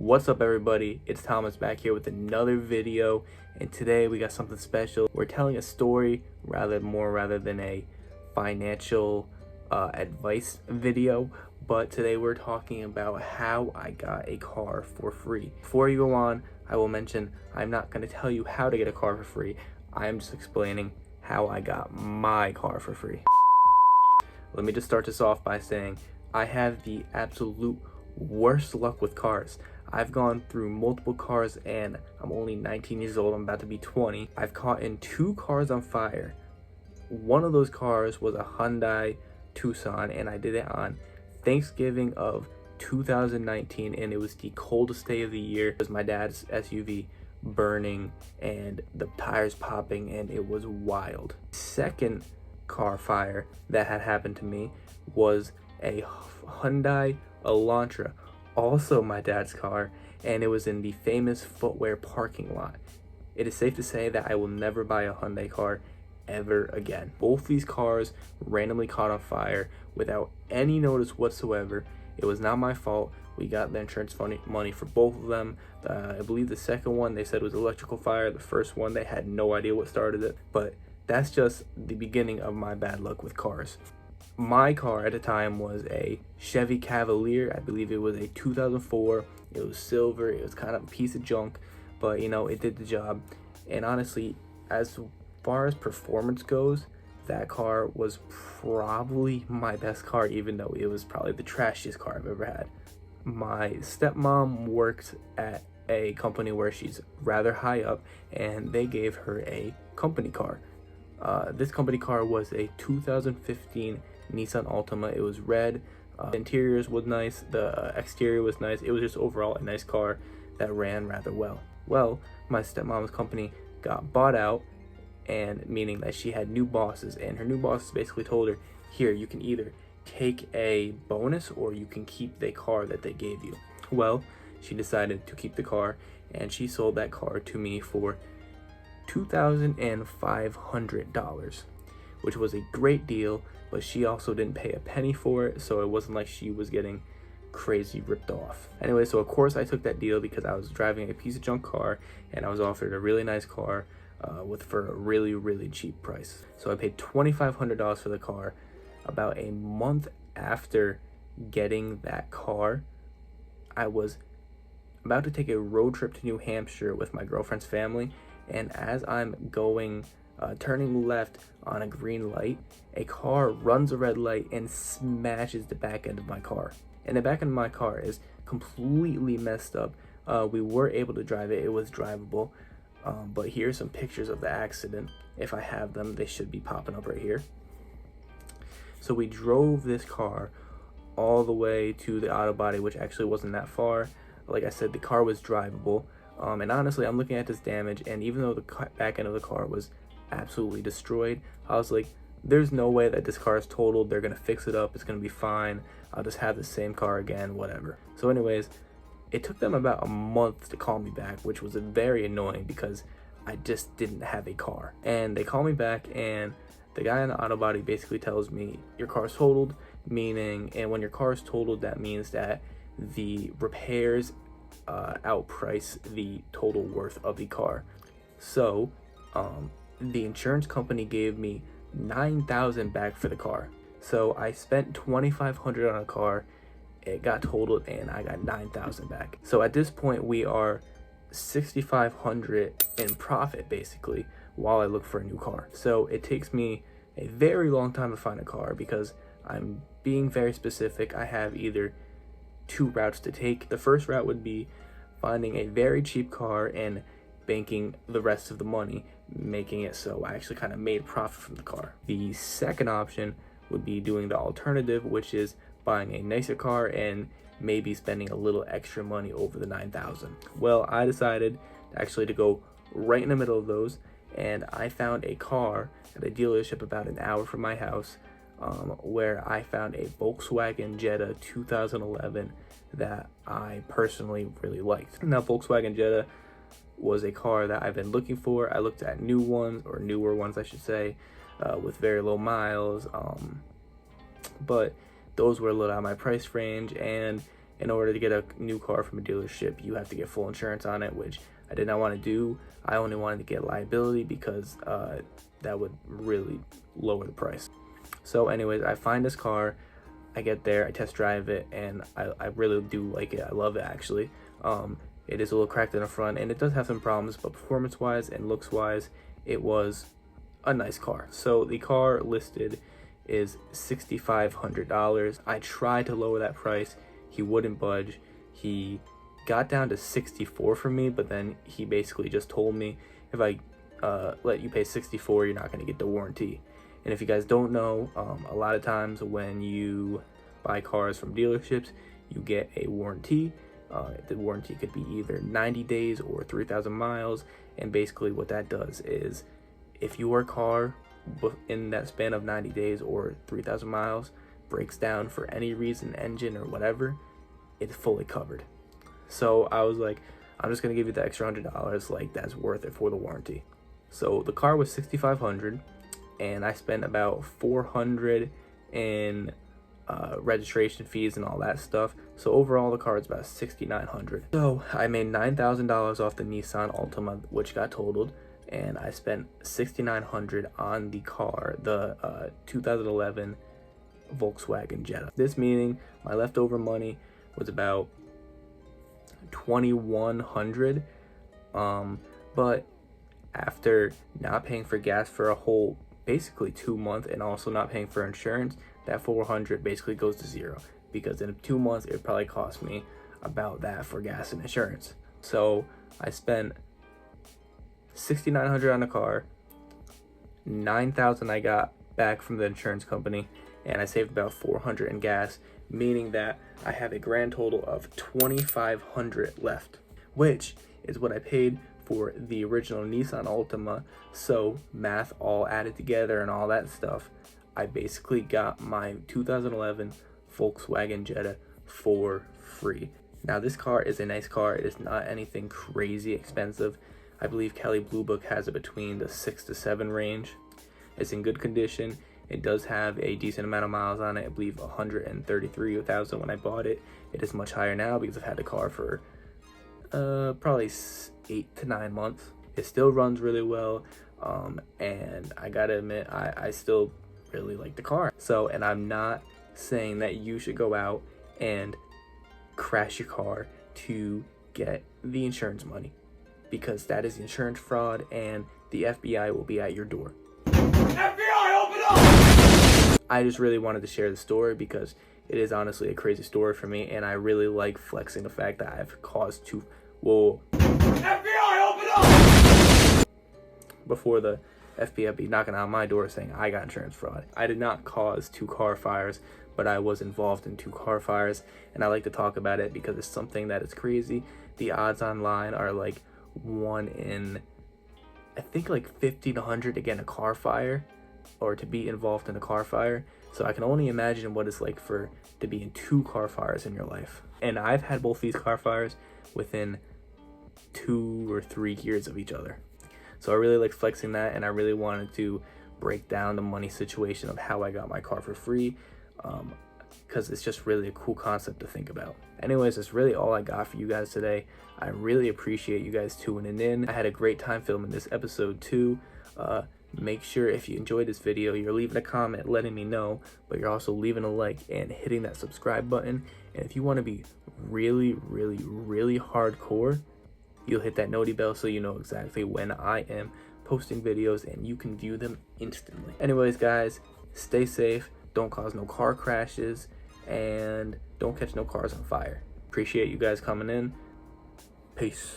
What's up, everybody? It's Thomas back here with another video, and today we got something special. We're telling a story rather than a financial advice video, but today we're talking about how I got a car for free. Before you go on, I will mention I'm not going to tell you how to get a car for free. I am just explaining how I got my car for free. Let me just start this off by saying I have the absolute worst luck with cars. I've gone through multiple cars and I'm only 19 years old. I'm about to be 20. I've caught in 2 cars on fire. One of those cars was a Hyundai Tucson, and I did it on Thanksgiving of 2019, and it was the coldest day of the year. It was my dad's SUV burning and the tires popping, and it was wild. Second car fire that had happened to me was a Hyundai Elantra, also my dad's car, and it was in the famous footwear parking lot. It is safe to say that I will never buy a Hyundai car ever again. Both these cars randomly caught on fire without any notice whatsoever. It was not my fault. We got the insurance money for both of them. I believe the second one they said was electrical fire. The first one they had no idea what started it, but that's just the beginning of my bad luck with cars. My car at the time was a Chevy Cavalier. I believe it was a 2004. It was silver. It was kind of a piece of junk, but you know, it did the job. And honestly, as far as performance goes, that car was probably my best car, even though it was probably the trashiest car I've ever had. My stepmom worked at a company where she's rather high up, and they gave her a company car. This company car was a 2015 Nissan Altima. It was red. The interiors was nice. The exterior was nice. It was just overall a nice car that ran rather well. Well, my stepmom's company got bought out, and meaning that she had new bosses, and her new bosses basically told her, here, you can either take a bonus or you can keep the car that they gave you. Well, she decided to keep the car, and she sold that car to me for $2,500, which was a great deal, but she also didn't pay a penny for it, so it wasn't like she was getting crazy ripped off. Anyway, so of course I took that deal because I was driving a piece of junk car and I was offered a really nice car for a really cheap price. So I paid $2,500 for the car. About a month after getting that car, I was about to take a road trip to New Hampshire with my girlfriend's family, and as I'm going turning left on a green light, a car runs a red light and smashes the back end of my car. And the back end of my car is completely messed up. We were able to drive it. It was drivable. But here's some pictures of the accident. If I have them, they should be popping up right here. So we drove this car all the way to the auto body, which actually wasn't that far. Like I said, the car was drivable. And honestly, I'm looking at this damage, and even though the back end of the car was absolutely destroyed, I was like, there's no way that this car is totaled. They're gonna fix it up. It's gonna be fine. I'll just have the same car again, whatever. So anyways, it took them about a month to call me back, which was very annoying because I just didn't have a car. And they call me back, and the guy in the auto body basically tells me, your car's totaled, meaning, and when your car is totaled, that means that the repairs outprice the total worth of the car. So the insurance company gave me $9,000 back for the car. So I spent $2,500 on a car, it got totaled, and I got $9,000 back. So at this point we are $6,500 in profit basically while I look for a new car. So it takes me a very long time to find a car because I'm being very specific. I have either 2 routes to take. The first route would be finding a very cheap car and banking the rest of the money, making it so I actually kind of made profit from the car. The second option would be doing the alternative, which is buying a nicer car and maybe spending a little extra money over the $9,000. Well, I decided actually to go right in the middle of those, and I found a car at a dealership about an hour from my house, where I found a Volkswagen Jetta 2011 that I personally really liked. Now, Volkswagen Jetta was a car that I've been looking for. I looked at new ones, or newer ones I should say, with very low miles, but those were a little out of my price range, and in order to get a new car from a dealership, you have to get full insurance on it, which I did not want to do. I only wanted to get liability because that would really lower the price. So anyways, I find this car, I get there, I test drive it, and I really do like it. I love it, actually. It is a little cracked in the front, and it does have some problems, but performance-wise and looks-wise, it was a nice car. So the car listed is $6,500. I tried to lower that price. He wouldn't budge. He got down to 64 for me, but then he basically just told me, if I let you pay 64, you're not going to get the warranty. And if you guys don't know, a lot of times when you buy cars from dealerships, you get a warranty. The warranty could be either 90 days or 3,000 miles. And basically what that does is, if your car in that span of 90 days or 3,000 miles breaks down for any reason, engine or whatever, it's fully covered. So I was like, I'm just gonna give you the extra $100, like that's worth it for the warranty. So the car was $6,500, and I spent about $400 in registration fees and all that stuff. So overall the car is about $6,900. So I made $9,000 off the Nissan Altima, which got totaled, and I spent $6,900 on the car, the 2011 Volkswagen Jetta. This meaning my leftover money was about $2,100, but after not paying for gas for a whole basically 2 months and also not paying for insurance, that $400 basically goes to zero, because in 2 months it probably cost me about that for gas and insurance. So I spent $6,900 on the car, $9,000 I got back from the insurance company, and I saved about $400 in gas, meaning that I have a grand total of $2,500 left, which is what I paid for the original Nissan Altima. So math all added together and all that stuff, I basically got my 2011 Volkswagen Jetta for free. Now this car is a nice car. It is not anything crazy expensive. I believe Kelley Blue Book has it between the 6 to 7 range. It's in good condition. It does have a decent amount of miles on it. I believe 133,000 when I bought it. It is much higher now because I've had the car for probably 8 to 9 months. It still runs really well, and I gotta admit, I still really like the car. So, and I'm not saying that you should go out and crash your car to get the insurance money, because that is insurance fraud, and the FBI will be at your door. FBI, open up! I just really wanted to share the story because it is honestly a crazy story for me, and I really like flexing the fact that I've caused two. Whoa. FBI, open up! Before the FBI be knocking on my door saying I got insurance fraud. I did not cause 2 car fires, but I was involved in 2 car fires, and I like to talk about it because it's something that is crazy. The odds online are like 1 in, I think, like 50 to 100 to get in a car fire, or to be involved in a car fire. So I can only imagine what it's like to be in 2 car fires in your life. And I've had both these car fires within 2 or 3 years of each other. So I really like flexing that, and I really wanted to break down the money situation of how I got my car for free, because it's just really a cool concept to think about. Anyways, that's really all I got for you guys today. I really appreciate you guys tuning in. I had a great time filming this episode too. Make sure if you enjoyed this video, you're leaving a comment letting me know, but you're also leaving a like and hitting that subscribe button. And if you want to be really, really, really hardcore, you'll hit that noti bell so you know exactly when I am posting videos and you can view them instantly. Anyways, guys, stay safe, don't cause no car crashes, and don't catch no cars on fire. Appreciate you guys coming in. Peace.